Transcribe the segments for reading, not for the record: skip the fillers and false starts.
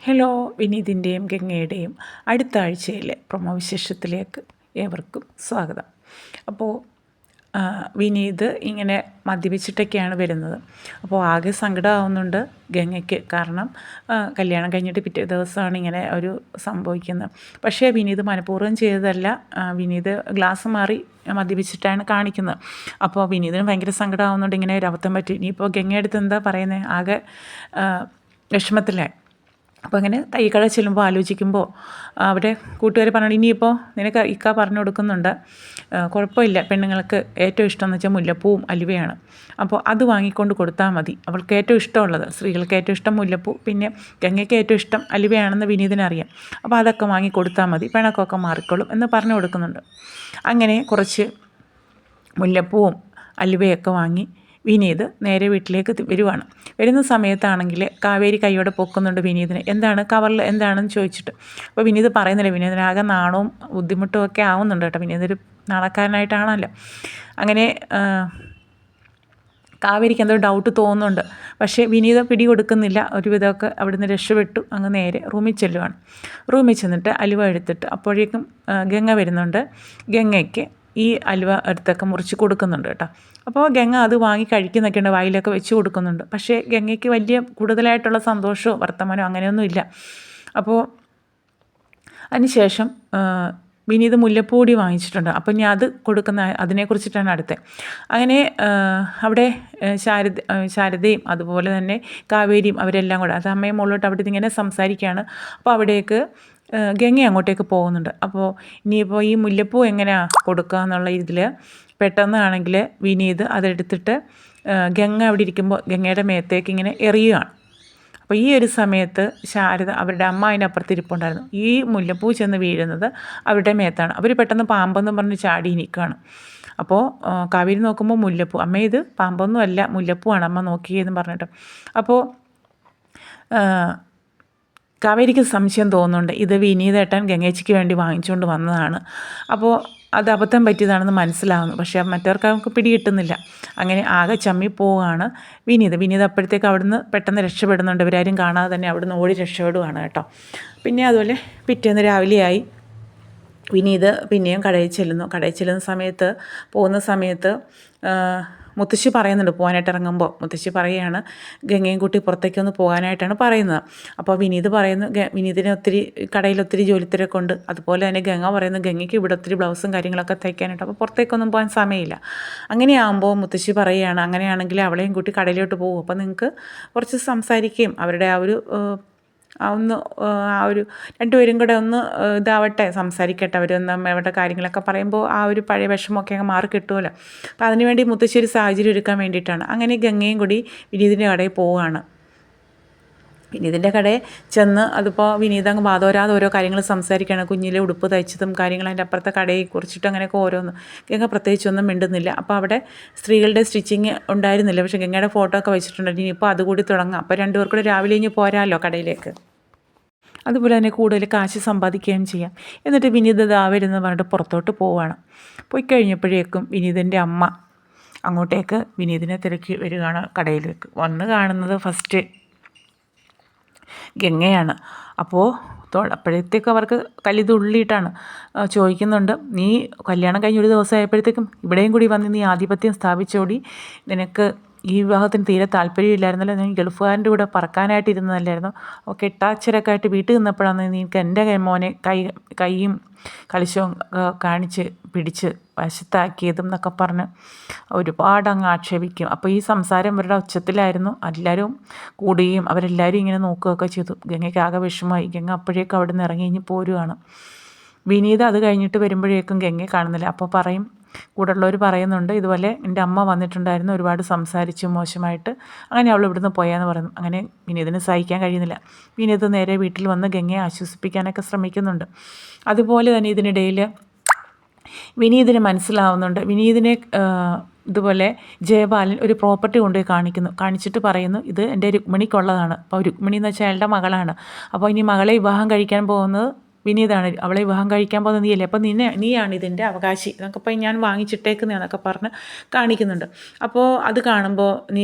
Hello, വിനീതിൻ്റെയും ഗംഗയുടെയും അടുത്ത ആഴ്ചയിലെ promo വിശേഷത്തിലേക്ക് ഏവർക്കും സ്വാഗതം. അപ്പോൾ വിനീത് ഇങ്ങനെ മദ്യപിച്ചിട്ടൊക്കെയാണ് വരുന്നത്. അപ്പോൾ ആകെ സങ്കടമാവുന്നുണ്ട് ഗംഗയ്ക്ക്. കാരണം കല്യാണം കഴിഞ്ഞിട്ട് പിറ്റേ ദിവസമാണ് ഇങ്ങനെ ഒരു സംഭവിക്കുന്നത്. പക്ഷേ വിനീത് മനഃപൂർവ്വം ചെയ്തതല്ല. വിനീത് ഗ്ലാസ് മാറി മദ്യപിച്ചിട്ടാണ് കാണിക്കുന്നത്. അപ്പോൾ വിനീതിന് ഭയങ്കര സങ്കടമാവുന്നുണ്ട്, ഇങ്ങനെ ഒരു അബദ്ധം പറ്റി. ഇനിയിപ്പോൾ ഗംഗയുടെ എന്താ പറയുന്നത്, ആകെ വിഷമത്തിലായി. അപ്പോൾ അങ്ങനെ തൈക്കട ചെല്ലുമ്പോൾ ആലോചിക്കുമ്പോൾ അവിടെ കൂട്ടുകാർ പറഞ്ഞു, ഇനിയിപ്പോൾ നിനക്ക് ഇക്ക പറഞ്ഞു കൊടുക്കുന്നുണ്ട്, കുഴപ്പമില്ല, പെണ്ണുങ്ങൾക്ക് ഏറ്റവും ഇഷ്ടമെന്ന് വെച്ചാൽ മുല്ലപ്പൂവും അലുവയാണ്. അപ്പോൾ അത് വാങ്ങിക്കൊണ്ട് കൊടുത്താൽ മതി. അവൾക്ക് ഏറ്റവും ഇഷ്ടമുള്ളത്, സ്ത്രീകൾക്ക് ഏറ്റവും ഇഷ്ടം മുല്ലപ്പൂ, പിന്നെ ഗംഗയ്ക്ക് ഏറ്റവും ഇഷ്ടം അലുവയാണെന്ന് വിനീതിനറിയാം. അപ്പോൾ അതൊക്കെ വാങ്ങി കൊടുത്താൽ മതി, പിണക്കമൊക്കെ മാറിക്കോളും എന്ന് പറഞ്ഞു കൊടുക്കുന്നുണ്ട്. അങ്ങനെ കുറച്ച് മുല്ലപ്പൂവും അലുവയൊക്കെ വാങ്ങി വിനീത് നേരെ വീട്ടിലേക്ക് വരുവാണ്. വരുന്ന സമയത്താണെങ്കിൽ കാവേരി കൈയോടെ പൊക്കുന്നുണ്ട് വിനീതിന്. എന്താണ് കവറിൽ എന്താണെന്ന് ചോദിച്ചിട്ട്. അപ്പോൾ വിനീത് പറയുന്നില്ല. വിനീതിനാകെ നാണവും ബുദ്ധിമുട്ടും ഒക്കെ ആവുന്നുണ്ട് കേട്ടോ. വിനീതൊരു നാണക്കാരനായിട്ടാണല്ലോ. അങ്ങനെ കാവേരിക്ക് എന്തോ ഡൗട്ട് തോന്നുന്നുണ്ട്. പക്ഷേ വിനീത പിടി കൊടുക്കുന്നില്ല. ഒരുവിധമൊക്കെ അവിടുന്ന് രക്ഷപ്പെട്ടു. അങ്ങ് നേരെ റൂമിൽ ചെല്ലുവാണ്. റൂമിൽ ചെന്നിട്ട് അലുവ എടുത്തിട്ട് അപ്പോഴേക്കും ഗംഗ വരുന്നുണ്ട്. ഗംഗയ്ക്ക് ഈ അലുവ എടുത്തൊക്കെ മുറിച്ച് കൊടുക്കുന്നുണ്ട് കേട്ടോ. അപ്പോൾ ഗംഗ അത് വാങ്ങി കഴിക്കുന്നൊക്കെയുണ്ട്, വായിലൊക്കെ വെച്ച് കൊടുക്കുന്നുണ്ട്. പക്ഷേ ഗംഗയ്ക്ക് വലിയ കൂടുതലായിട്ടുള്ള സന്തോഷമോ വർത്തമാനമോ അങ്ങനെയൊന്നുമില്ല. അപ്പോൾ അതിനുശേഷം വിനീത് മുല്ലപ്പൂടി വാങ്ങിച്ചിട്ടുണ്ട്. അപ്പോൾ ഞാൻ അത് കൊടുക്കുന്ന അതിനെക്കുറിച്ചിട്ടാണ് അടുത്തത്. അങ്ങനെ അവിടെ ശാരദയും അതുപോലെ തന്നെ കാവേരിയും അവരെല്ലാം കൂടെ അത് അമ്മയും മോളോട്ട് അവിടെ ഇങ്ങനെ സംസാരിക്കുകയാണ്. അപ്പോൾ അവിടേക്ക് ഗംഗ അങ്ങോട്ടേക്ക് പോകുന്നുണ്ട്. അപ്പോൾ ഇനിയിപ്പോൾ ഈ മുല്ലപ്പൂ എങ്ങനെയാണ് കൊടുക്കുക എന്നുള്ള ഇതിൽ പെട്ടെന്നാണെങ്കിൽ വിനീത് അതെടുത്തിട്ട് ഗംഗ അവിടെ ഇരിക്കുമ്പോൾ ഗംഗയുടെ മേത്തേക്ക് ഇങ്ങനെ എറിയുകയാണ്. അപ്പോൾ ഈ ഒരു സമയത്ത് ശാരദ അവരുടെ അമ്മ അതിനപ്പുറത്ത് ഇരിപ്പുണ്ടായിരുന്നു. ഈ മുല്ലപ്പൂ ചെന്ന് വീഴുന്നത് അവരുടെ മേത്താണ്. അവർ പെട്ടെന്ന് പാമ്പെന്ന് പറഞ്ഞ് ചാടി നിൽക്കുകയാണ്. അപ്പോൾ കാവേരി നോക്കുമ്പോൾ മുല്ലപ്പൂ, അമ്മ ഇത് പാമ്പൊന്നും അല്ല മുല്ലപ്പൂവാണ് അമ്മ നോക്കിയെന്ന് പറഞ്ഞിട്ട്. അപ്പോൾ കാവേരിക്ക് സംശയം തോന്നുന്നുണ്ട്, ഇത് വിനീതേട്ടൻ ഗംഗേച്ചിക്ക് വേണ്ടി വാങ്ങിച്ചുകൊണ്ട് വന്നതാണ്. അപ്പോൾ അത് അബദ്ധം പറ്റിയതാണെന്ന് മനസ്സിലാവുന്നു. പക്ഷേ മറ്റവർക്ക് അവർക്ക് പിടികിട്ടുന്നില്ല. അങ്ങനെ ആകെ ചമ്മി പോവുകയാണ് വിനീത് അപ്പോഴത്തേക്ക് അവിടുന്ന് പെട്ടെന്ന് രക്ഷപ്പെടുന്നുണ്ട്. ഇവരാരും കാണാതെ തന്നെ അവിടുന്ന് ഓടി രക്ഷപ്പെടുകയാണ് കേട്ടോ. പിന്നെ അതുപോലെ പിറ്റേന്ന് രാവിലെയായി വിനീത് പിന്നെയും കടയിൽ ചെല്ലുന്ന സമയത്ത് പോകുന്ന സമയത്ത് മുത്തശ്ശി പറയുന്നുണ്ട് പോകാനായിട്ട് ഇറങ്ങുമ്പോൾ. മുത്തശ്ശി പറയുകയാണ് ഗംഗയും കൂട്ടി പുറത്തേക്കൊന്ന് പോകാനായിട്ടാണ് പറയുന്നത്. അപ്പോൾ വിനീത് പറയുന്നു വിനീതിനെ കടയിൽ ജോലിത്തിരക്കുണ്ട്. അതുപോലെ തന്നെ ഗംഗ പറയുന്നു ഗംഗയ്ക്ക് ഇവിടെ ഒത്തിരി ബ്ലൗസും കാര്യങ്ങളൊക്കെ തയ്ക്കാനായിട്ട്, അപ്പോൾ പുറത്തേക്കൊന്നും പോകാൻ സമയമില്ല. അങ്ങനെയാകുമ്പോൾ മുത്തശ്ശി പറയുകയാണ് അങ്ങനെയാണെങ്കിൽ അവളെയും കൂട്ടി കടയിലോട്ട് പോകും, അപ്പോൾ നിങ്ങൾക്ക് കുറച്ച് സംസാരിക്കുകയും അവരുടെ ആ ഒരു രണ്ടുപേരും കൂടെ ഒന്ന് ഇതാവട്ടെ, സംസാരിക്കട്ടെ, അവരൊന്ന് അവരുടെ കാര്യങ്ങളൊക്കെ പറയുമ്പോൾ ആ ഒരു പഴയ വിഷമമൊക്കെ അങ്ങ് മാറി കിട്ടുമല്ലോ. അപ്പോൾ അതിനുവേണ്ടി മുത്തശ്ശി ഒരു സാഹചര്യം ഒരുക്കാൻ വേണ്ടിയിട്ടാണ്. അങ്ങനെ ഗംഗയും കൂടി വിനീതിൻ്റെ കടയിൽ പോവുകയാണ്. വിനീതിൻ്റെ കടയിൽ ചെന്ന് അതിപ്പോൾ വിനീത് അങ്ങ് വാതോരാതെ ഓരോ കാര്യങ്ങൾ സംസാരിക്കുകയാണ്. കുഞ്ഞിലെ ഉടുപ്പ് തയ്ച്ചതും കാര്യങ്ങൾ, അതിൻ്റെ അപ്പുറത്തെ കടയെ കുറിച്ചിട്ട് അങ്ങനെയൊക്കെ ഓരോന്ന്. ഗംഗ പ്രത്യേകിച്ചൊന്നും മിണ്ടുന്നില്ല. അപ്പോൾ അവിടെ സ്ത്രീകളുടെ സ്റ്റിച്ചിങ് ഉണ്ടായിരുന്നില്ല, പക്ഷേ ഗംഗയുടെ ഫോട്ടോ ഒക്കെ വെച്ചിട്ടുണ്ട്. ഇനിയിപ്പോൾ അതുകൂടി തുടങ്ങാം. അപ്പോൾ രണ്ടുപേർക്കൂടെ രാവിലെ ഇനി പോരാമല്ലോ കടയിലേക്ക്. അതുപോലെ തന്നെ കൂടുതൽ കാശ് സമ്പാദിക്കുകയും ചെയ്യാം. എന്നിട്ട് വിനീത് വരുന്നു പറഞ്ഞിട്ട് പുറത്തോട്ട് പോവുകയാണ്. പോയി കഴിഞ്ഞപ്പോഴേക്കും വിനീതിൻ്റെ അമ്മ അങ്ങോട്ടേക്ക് വിനീതിനെ തിരക്കി വരികയാണ് കടയിലേക്ക്. വന്ന് കാണുന്നത് ഫസ്റ്റ് ഗംഗയാണ്. അപ്പോൾ അപ്പോഴത്തേക്ക് അവർക്ക് കലിതുള്ളിയിട്ടാണ് ചോദിക്കുന്നുണ്ട്, നീ കല്യാണം കഴിഞ്ഞൊരു ദിവസമായപ്പോഴത്തേക്കും ഇവിടെയും കൂടി വന്ന് നീ ആധിപത്യം സ്ഥാപിച്ചോടി, നിനക്ക് ഈ വിവാഹത്തിന് തീരെ താല്പര്യമില്ലായിരുന്നല്ലോ, നീ ഗൾഫുകാരൻ്റെ കൂടെ പറക്കാനായിട്ടിരുന്നതല്ലായിരുന്നു. അപ്പോൾ കെട്ടാച്ചരൊക്കെ ആയിട്ട് വീട്ടിൽ നിന്നപ്പോഴാണ് നീക്ക് എൻ്റെ മോനെ കൈയും കളിശവും കാണിച്ച് പിടിച്ച് വശത്താക്കിയതും എന്നൊക്കെ പറഞ്ഞ് ഒരുപാട് അങ്ങ് ആക്ഷേപിക്കും. അപ്പോൾ ഈ സംസാരം ഇവരുടെ ഉച്ചത്തിലായിരുന്നു. എല്ലാവരും കൂടുകയും അവരെല്ലാവരും ഇങ്ങനെ നോക്കുകയൊക്കെ ചെയ്തു. ഗംഗയ്ക്ക് ആകെ വിഷമമായി. ഗംഗ അപ്പോഴേക്കും അവിടെ നിന്ന് ഇറങ്ങി കഴിഞ്ഞ് പോരുകയാണ്. വിനീത് അത് കഴിഞ്ഞിട്ട് വരുമ്പോഴേക്കും ഗംഗയെ കാണുന്നില്ല. അപ്പോൾ പറയും, കൂടെയുള്ളവർ പറയുന്നുണ്ട്, ഇതുപോലെ എൻ്റെ അമ്മ വന്നിട്ടുണ്ടായിരുന്നു, ഒരുപാട് സംസാരിച്ചു മോശമായിട്ട്, അങ്ങനെ അവൾ ഇവിടുന്ന് പോയാന്ന് പറയുന്നു. അങ്ങനെ വിനീതിന് സഹിക്കാൻ കഴിയുന്നില്ല. വിനീത് നേരെ വീട്ടിൽ വന്ന് ഗംഗയെ ആശ്വസിപ്പിക്കാനൊക്കെ ശ്രമിക്കുന്നുണ്ട്. അതുപോലെ തന്നെ ഇതിനിടയിൽ വിനീതിന് മനസ്സിലാവുന്നുണ്ട്, വിനീതിനെ ഇതുപോലെ ജയപാലൻ ഒരു പ്രോപ്പർട്ടി കൊണ്ടുപോയി കാണിച്ചിട്ട് പറയുന്നു, ഇത് എൻ്റെ രുക്മിണിക്കുള്ളതാണ്. അപ്പോൾ രുക്മിണി എന്ന് വെച്ചാൽ അയാളുടെ മകളാണ്. അപ്പോൾ ഇനി മകളെ വിവാഹം കഴിക്കാൻ പോകുന്നത് വിനീതാണ്. അവളെ വിവാഹം കഴിക്കാൻ പോകുന്നത് നീയല്ലേ, അപ്പോൾ നീയാണ് ഇതിൻ്റെ അവകാശി എന്നൊക്കെ പറഞ്ഞ് ഞാൻ വാങ്ങിച്ചിട്ടേക്കുന്നതെന്നൊക്കെ പറഞ്ഞ് കാണിക്കുന്നുണ്ട്. അപ്പോൾ അത് കാണുമ്പോൾ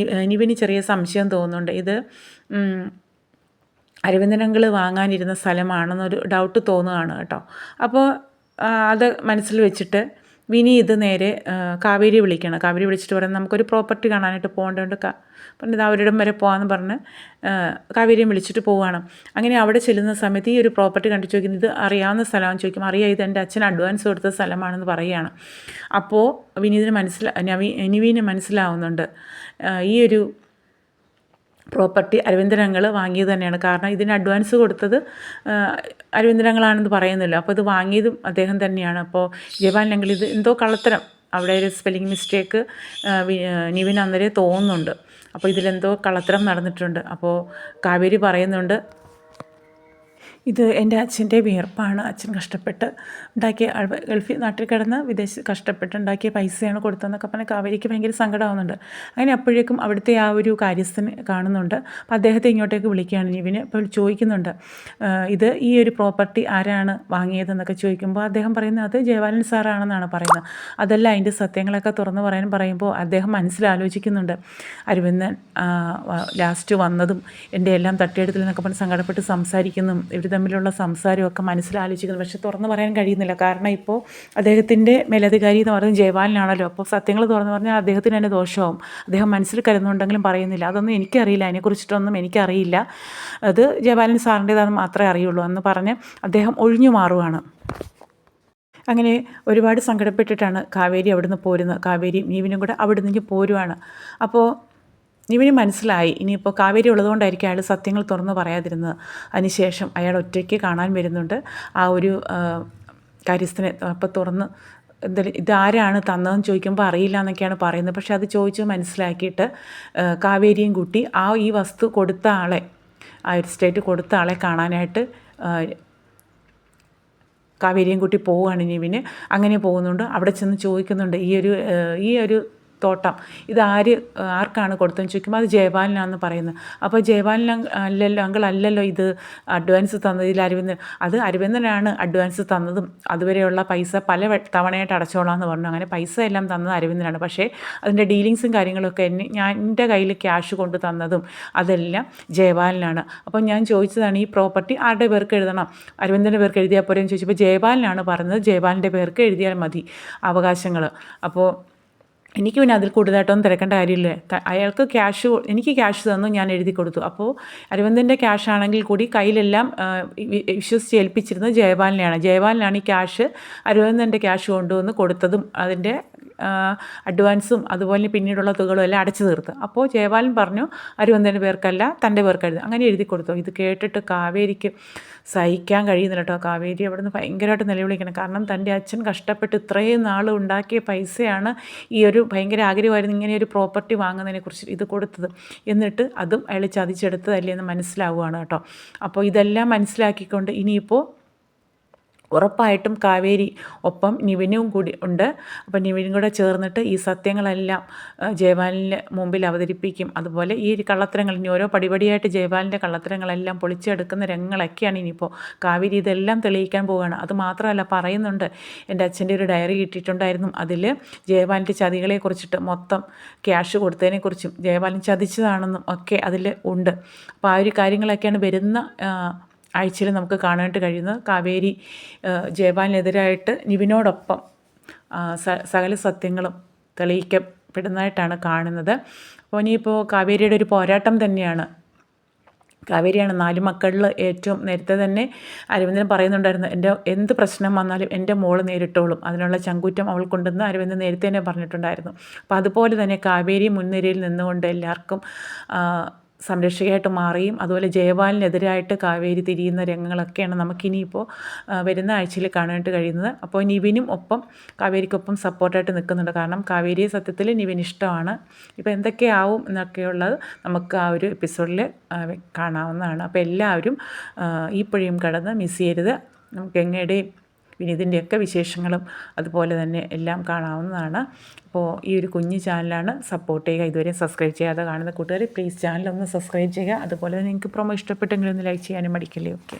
നിവിന് ചെറിയ സംശയം തോന്നുന്നുണ്ട്. ഇത് അരവിന്ദനങ്ങൾ വാങ്ങാനിരുന്ന സ്ഥലമാണെന്നൊരു ഡൗട്ട് തോന്നുകയാണ് കേട്ടോ. അപ്പോൾ അത് മനസ്സിൽ വെച്ചിട്ട് വിനി ഇത് നേരെ കാവേരി വിളിക്കണം. കാവേരി വിളിച്ചിട്ട് പറയുന്നത് നമുക്കൊരു പ്രോപ്പർട്ടി കാണാനായിട്ട് പോകേണ്ടതുകൊണ്ട് പറഞ്ഞത് അവരിടം വരെ പോകാമെന്ന് പറഞ്ഞ് കാവേരിയും വിളിച്ചിട്ട് പോവുകയാണ്. അങ്ങനെ അവിടെ ചെല്ലുന്ന സമയത്ത് ഈ ഒരു പ്രോപ്പർട്ടി കണ്ടു ചോദിക്കുന്നത് ഇത് അറിയാവുന്ന സ്ഥലമാണെന്ന് ചോദിക്കും. അറിയാം, ഇത് എൻ്റെ അച്ഛൻ അഡ്വാൻസ് കൊടുത്ത സ്ഥലമാണെന്ന് പറയുകയാണ്. അപ്പോൾ നിവിന് മനസ്സിലാവുന്നുണ്ട് ഈ ഒരു പ്രോപ്പർട്ടി അരവിന്ദനങ്ങൾ വാങ്ങിയത് തന്നെയാണ്. കാരണം ഇതിന് അഡ്വാൻസ് കൊടുത്തത് അരവിന്ദനങ്ങളാണെന്ന് പറയുന്നില്ല. അപ്പോൾ ഇത് വാങ്ങിയതും അദ്ദേഹം തന്നെയാണ്. അപ്പോൾ ജയപാലനെങ്കിൽ ഇത് എന്തോ കള്ളത്തരം, അവിടെ ഒരു സ്പെല്ലിംഗ് മിസ്റ്റേക്ക് നിവിൻ അന്നേരം തോന്നുന്നുണ്ട്. അപ്പോൾ ഇതിലെന്തോ കള്ളത്തരം നടന്നിട്ടുണ്ട്. അപ്പോൾ കാവേരി പറയുന്നുണ്ട് ഇത് എൻ്റെ അച്ഛൻ്റെ വിയർപ്പാണ്, അച്ഛൻ കഷ്ടപ്പെട്ട് ഉണ്ടാക്കിയ ഗൾഫിൽ നാട്ടിൽ കിടന്ന് കഷ്ടപ്പെട്ട് ഉണ്ടാക്കിയ പൈസയാണ് കൊടുത്തതെന്നൊക്കെ പറഞ്ഞാൽ കാവേരിക്ക് ഭയങ്കര സങ്കടമാവുന്നുണ്ട്. അങ്ങനെ അപ്പോഴേക്കും അവിടുത്തെ ആ ഒരു കാര്യസ്ഥന് കാണുന്നുണ്ട്. അപ്പോൾ അദ്ദേഹത്തെ ഇങ്ങോട്ടേക്ക് വിളിക്കുകയാണ് നിവിന്. അപ്പോൾ ചോദിക്കുന്നുണ്ട് ഇത് ഈ ഒരു പ്രോപ്പർട്ടി ആരാണ് വാങ്ങിയതെന്നൊക്കെ ചോദിക്കുമ്പോൾ അദ്ദേഹം പറയുന്നത് അത് ജയപാലൻ സാറാണെന്നാണ് പറയുന്നത്. അതല്ല, അതിൻ്റെ സത്യങ്ങളൊക്കെ തുറന്നു പറയുമ്പോൾ അദ്ദേഹം മനസ്സിലാലോചിക്കുന്നുണ്ട്. അരവിന്ദൻ ലാസ്റ്റ് വന്നതും എൻ്റെ എല്ലാം തട്ടിയെടുത്തില്ലെന്നൊക്കെ പറഞ്ഞ് സങ്കടപ്പെട്ട് സംസാരിക്കുന്നതും ഇവർ തമ്മിലുള്ള സംസാരമൊക്കെ മനസ്സിലാലോചിക്കുന്നു. പക്ഷെ തുറന്നു പറയാൻ കഴിയുന്നില്ല. കാരണം ഇപ്പോൾ അദ്ദേഹത്തിൻ്റെ മേലധികാരി എന്ന് പറയുന്നത് ജയപാലനാണല്ലോ. അപ്പോൾ സത്യങ്ങൾ തുറന്നു പറഞ്ഞാൽ അദ്ദേഹത്തിന് തന്നെ ദോഷമാവും. അദ്ദേഹം മനസ്സിൽ കരുതുന്നുണ്ടെങ്കിലും പറയുന്നില്ല. അതൊന്നും എനിക്കറിയില്ല, അതിനെക്കുറിച്ചിട്ടൊന്നും എനിക്കറിയില്ല, അത് ജയപാലൻ സാറിൻ്റേതാണെന്ന് മാത്രമേ അറിയുള്ളൂ എന്ന് പറഞ്ഞ് അദ്ദേഹം ഒഴിഞ്ഞു മാറുകയാണ്. അങ്ങനെ ഒരുപാട് സങ്കടപ്പെട്ടിട്ടാണ് കാവേരി അവിടുന്ന് പോരുന്നത്. കാവേരിയും നീവിനും കൂടെ അവിടെ നിന്ന് പോരുവാണ്. അപ്പോൾ നിവിന് മനസ്സിലായി ഇനിയിപ്പോൾ കാവേരി ഉള്ളതുകൊണ്ടായിരിക്കും അയാൾ സത്യങ്ങൾ തുറന്നു പറയാതിരുന്നത്. അതിനുശേഷം അയാൾ ഒറ്റയ്ക്ക് കാണാൻ വരുന്നുണ്ട്. ആ ഒരു കാര്യസ്ഥനെ അപ്പോൾ തുറന്ന് എന്തായാലും ഇതാരാണ് തന്നതെന്ന് ചോദിക്കുമ്പോൾ അറിയില്ല എന്നൊക്കെയാണ് പറയുന്നത്. പക്ഷെ അത് ചോദിച്ച് മനസ്സിലാക്കിയിട്ട് കാവേരിയും കൂട്ടി ഈ വസ്തു കൊടുത്ത ആളെ, ആ ഒരു എസ്റ്റേറ്റ് കൊടുത്ത ആളെ കാണാനായിട്ട് കാവേരിയും കൂട്ടി പോവുകയാണ് നിവിന്. അങ്ങനെ പോകുന്നുണ്ട്. അവിടെ ചെന്ന് ചോദിക്കുന്നുണ്ട് ഈ ഒരു തോട്ടം ഇത് ആർക്കാണ് കൊടുത്തതെന്ന് ചോദിക്കുമ്പോൾ അത് ജയപാലനാണെന്ന് പറയുന്നത്. അപ്പോൾ ജയപാലൻ അല്ലല്ലോ ഇത് അഡ്വാൻസ് തന്നത്, ഇതിൽ അരവിന്ദനാണ് അഡ്വാൻസ് തന്നതും അതുവരെയുള്ള പൈസ പല തവണയായിട്ട് അടച്ചോളാമെന്ന് പറഞ്ഞു. അങ്ങനെ പൈസ എല്ലാം തന്നത് അരവിന്ദനാണ്. പക്ഷേ അതിൻ്റെ ഡീലിങ്സും കാര്യങ്ങളൊക്കെ എൻ്റെ കയ്യിൽ ക്യാഷ് കൊണ്ട് തന്നതും അതെല്ലാം ജയപാലനാണ്. അപ്പോൾ ഞാൻ ചോദിച്ചതാണ് ഈ പ്രോപ്പർട്ടി ആരുടെ പേർക്ക് എഴുതണം, അരവിന്ദൻ്റെ പേർക്ക് എഴുതിയാൽ പോരെന്ന് ചോദിച്ചപ്പോൾ ജയപാലനാണ് പറഞ്ഞത് ജയപാലൻ്റെ പേർക്ക് എഴുതിയാൽ മതി അവകാശങ്ങൾ. അപ്പോൾ എനിക്ക് പിന്നെ അതിൽ കൂടുതലായിട്ടൊന്നും തിരക്കേണ്ട കാര്യമില്ല. അയാൾക്ക് എനിക്ക് ക്യാഷ് തന്നു, ഞാൻ എഴുതി കൊടുത്തു. അപ്പോൾ അരവിന്ദൻ്റെ ക്യാഷ് ആണെങ്കിൽ കൂടി കയ്യിലെല്ലാം വിശ്വസിച്ച് ഏൽപ്പിച്ചിരുന്നത് ജയപാലനാണ് ഈ ക്യാഷ് അരവിന്ദൻ്റെ ക്യാഷ് കൊണ്ടുവന്ന് കൊടുത്തതും അതിൻ്റെ അഡ്വാൻസും അതുപോലെ പിന്നീടുള്ള തുകകളും എല്ലാം അടച്ചു തീർത്ത്. അപ്പോൾ ജയപാലൻ പറഞ്ഞു അരവിന്ദൻ്റെ പേർക്കല്ല തൻ്റെ പേർക്ക് എഴുതി, അങ്ങനെ എഴുതി കൊടുത്തു. ഇത് കേട്ടിട്ട് കാവേരിക്ക് സഹിക്കാൻ കഴിയുന്നില്ല കേട്ടോ. കാവേരി അവിടെ നിന്ന് ഭയങ്കരമായിട്ട് നിലവിളിക്കണം. കാരണം തൻ്റെ അച്ഛൻ കഷ്ടപ്പെട്ട് ഇത്രയും നാൾ ഉണ്ടാക്കിയ പൈസയാണ് ഈ ഒരു ഭയങ്കര ആഗ്രഹമായിരുന്നു ഇങ്ങനെ ഒരു പ്രോപ്പർട്ടി വാങ്ങുന്നതിനെക്കുറിച്ച് ഇത് കൊടുത്തത്. എന്നിട്ട് അതും അയാൾ ചതിച്ചെടുത്തതല്ലേ എന്ന് മനസ്സിലാവുകയാണ് കേട്ടോ. അപ്പോൾ ഇതെല്ലാം മനസ്സിലാക്കിക്കൊണ്ട് ഇനിയിപ്പോൾ ഉറപ്പായിട്ടും കാവേരി ഒപ്പം നിവിനും കൂടി ഉണ്ട്. അപ്പോൾ നിവിനും കൂടെ ചേർന്നിട്ട് ഈ സത്യങ്ങളെല്ലാം ജയപാലൻ്റെ മുമ്പിൽ അവതരിപ്പിക്കും. അതുപോലെ ഈ കള്ളത്തരങ്ങൾ ഇനി ഓരോ പടിപടിയായിട്ട് ജയപാലൻ്റെ കള്ളത്തരങ്ങളെല്ലാം പൊളിച്ചെടുക്കുന്ന രംഗങ്ങളൊക്കെയാണ് ഇനിയിപ്പോൾ കാവേരി ഇതെല്ലാം തെളിയിക്കാൻ പോവുകയാണ്. അത് മാത്രമല്ല പറയുന്നുണ്ട് എൻ്റെ അച്ഛൻ്റെ ഒരു ഡയറി കിട്ടിയിട്ടുണ്ടായിരുന്നു, അതിൽ ജയപാലൻ്റെ ചതികളെക്കുറിച്ചിട്ട് മൊത്തം ക്യാഷ് കൊടുത്തതിനെക്കുറിച്ചും ജയപാലൻ ചതിച്ചതാണെന്നും ഒക്കെ അതിൽ ഉണ്ട്. അപ്പോൾ ആ ഒരു കാര്യങ്ങളൊക്കെയാണ് വരുന്ന ആഴ്ചയിൽ നമുക്ക് കാണാനായിട്ട് കഴിയുന്നത്. കാവേരി ജയപാലിനെതിരായിട്ട് നിവിനോടൊപ്പം സകല സത്യങ്ങളും തെളിയിക്കപ്പെടുന്നതായിട്ടാണ് കാണുന്നത്. അപ്പോൾ ഇനിയിപ്പോൾ കാവേരിയുടെ ഒരു പോരാട്ടം തന്നെയാണ്. കാവേരിയാണ് 4 മക്കളിൽ ഏറ്റവും നേരത്തെ തന്നെ അരവിന്ദൻ പറയുന്നുണ്ടായിരുന്നു എൻ്റെ എന്ത് പ്രശ്നം വന്നാലും എൻ്റെ മോൾ നേരിട്ടോളും, അതിനുള്ള ചങ്കൂറ്റം അവൾക്കുണ്ടെന്ന് അരവിന്ദൻ നേരത്തെ തന്നെ പറഞ്ഞിട്ടുണ്ടായിരുന്നു. അപ്പോൾ അതുപോലെ തന്നെ കാവേരി മുൻനിരയിൽ നിന്നുകൊണ്ട് എല്ലാവർക്കും സംരക്ഷകയായിട്ട് മാറിയും അതുപോലെ ജയപാലിനെതിരായിട്ട് കാവേരി തിരിയുന്ന രംഗങ്ങളൊക്കെയാണ് നമുക്കിനിയിപ്പോൾ വരുന്ന ആഴ്ചയിൽ കാണാനായിട്ട് കഴിയുന്നത്. അപ്പോൾ നിവിനും ഒപ്പം കാവേരിക്കൊപ്പം സപ്പോർട്ടായിട്ട് നിൽക്കുന്നുണ്ട്. കാരണം കാവേരിയെ സത്യത്തിൽ നിവിന് ഇഷ്ടമാണ്. ഇപ്പോൾ എന്തൊക്കെയാവും എന്നൊക്കെയുള്ളത് നമുക്ക് ആ ഒരു എപ്പിസോഡിൽ കാണാവുന്നതാണ്. അപ്പോൾ എല്ലാവരും ഈ പുഴയും കടന്ന് മിസ് ചെയ്യരുത്. നമുക്ക് ഗംഗയുടെയും വിനീതിൻ്റെയൊക്കെ വിശേഷങ്ങളും അതുപോലെ തന്നെ എല്ലാം കാണാവുന്നതാണ്. അപ്പോൾ ഈ ഒരു കുഞ്ഞു ചാനലാണ്, സപ്പോർട്ട് ചെയ്യുക. ഇതുവരെ സബ്സ്ക്രൈബ് ചെയ്യാതെ കാണുന്ന കൂട്ടുകാർ പ്ലീസ് ചാനലൊന്ന് സബ്സ്ക്രൈബ് ചെയ്യുക. അതുപോലെ തന്നെ നിങ്ങൾക്ക് പ്രൊമോ ഇഷ്ടപ്പെട്ടെങ്കിൽ ഒന്ന് ലൈക്ക് ചെയ്യാനും മടിക്കല്ലേ. ഓക്കെ.